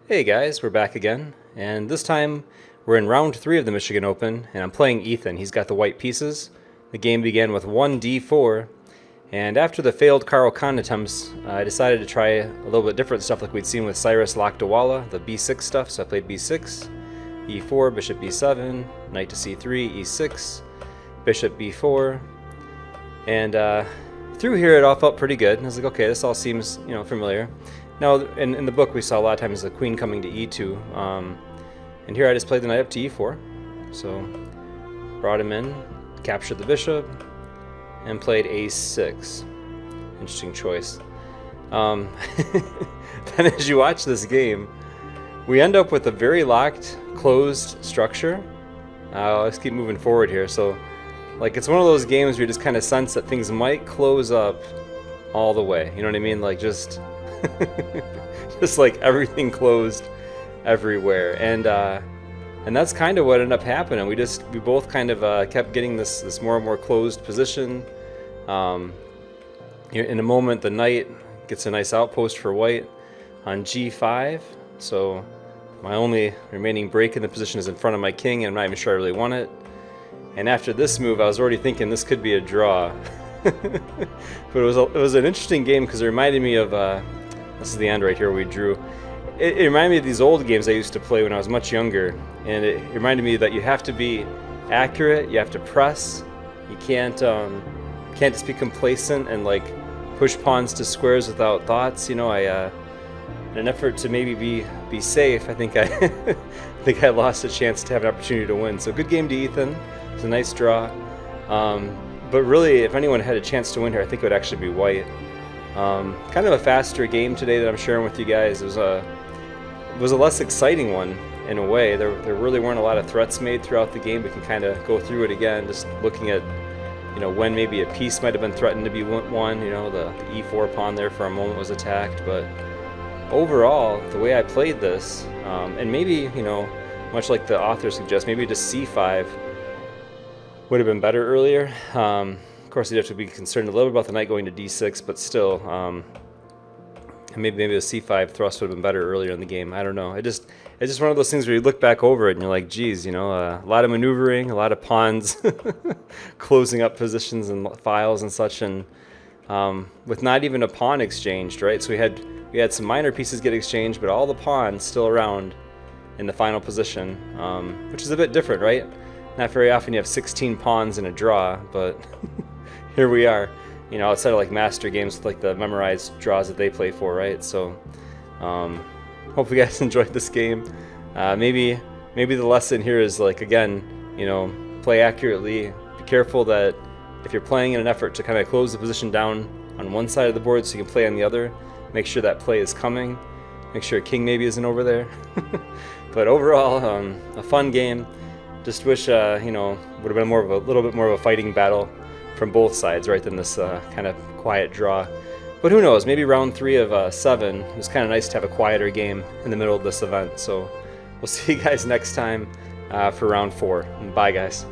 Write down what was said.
Hey guys, we're back again, and this time we're in round 3 of the Michigan Open, and I'm playing Ethan. He's got the white pieces. The game began with 1d4, and after the failed Carl Khan attempts, I decided to try a little bit different stuff like we'd seen with Cyrus Lakdawala, the b6 stuff, so I played b6, e4, bishop b7, knight to c3, e6, bishop b4, and through here it all felt pretty good. I was like, okay, this all seems, familiar. Now, in the book, we saw a lot of times the queen coming to e2, and here I just played the knight up to e4. So, brought him in, captured the bishop, and played a6. Interesting choice. Then as you watch this game, we end up with a very locked, closed structure. Let's keep moving forward here. So, like, it's one of those games where you just kind of sense that things might close up all the way. You know what I mean? Like, just like everything closed everywhere, and that's kind of what ended up happening. We both kind of kept getting this more and more closed position. In a moment, the knight gets a nice outpost for white on g5. So my only remaining break in the position is in front of my king, and I'm not even sure I really want it. And after this move, I was already thinking this could be a draw. But it was an interesting game because it reminded me of this is the end right here we drew. It reminded me of these old games I used to play when I was much younger, and it reminded me that you have to be accurate, you have to press, you can't just be complacent and like push pawns to squares without thoughts. In an effort to maybe be safe, I think I lost a chance to have an opportunity to win. So good game to Ethan. It was a nice draw. But really, if anyone had a chance to win here, I think it would actually be white. Kind of a faster game today that I'm sharing with you guys. It was a less exciting one in a way. There really weren't a lot of threats made throughout the game. We can kind of go through it again, just looking at when maybe a piece might have been threatened to be won. The e4 pawn there for a moment was attacked. But overall, the way I played this, and maybe much like the author suggests, maybe just c5 would have been better earlier. Of course, you'd have to be concerned a little bit about the knight going to d6, but still, maybe the c5 thrust would have been better earlier in the game. I don't know. It's just one of those things where you look back over it and you're like, geez, a lot of maneuvering, a lot of pawns, closing up positions and files and such, and with not even a pawn exchanged, right? So we had some minor pieces get exchanged, but all the pawns still around in the final position, which is a bit different, right? Not very often you have 16 pawns in a draw, but here we are, outside of like master games with like the memorized draws that they play for, right? So hopefully you guys enjoyed this game. Maybe the lesson here is like, again, play accurately. Be careful that if you're playing in an effort to kind of close the position down on one side of the board so you can play on the other, make sure that play is coming. Make sure king maybe isn't over there. But overall, a fun game. Just wish, would have been a little bit more of a fighting battle from both sides, right, than this kind of quiet draw. But who knows, maybe round 3 of 7, it was kind of nice to have a quieter game in the middle of this event. So we'll see you guys next time for round 4. Bye, guys.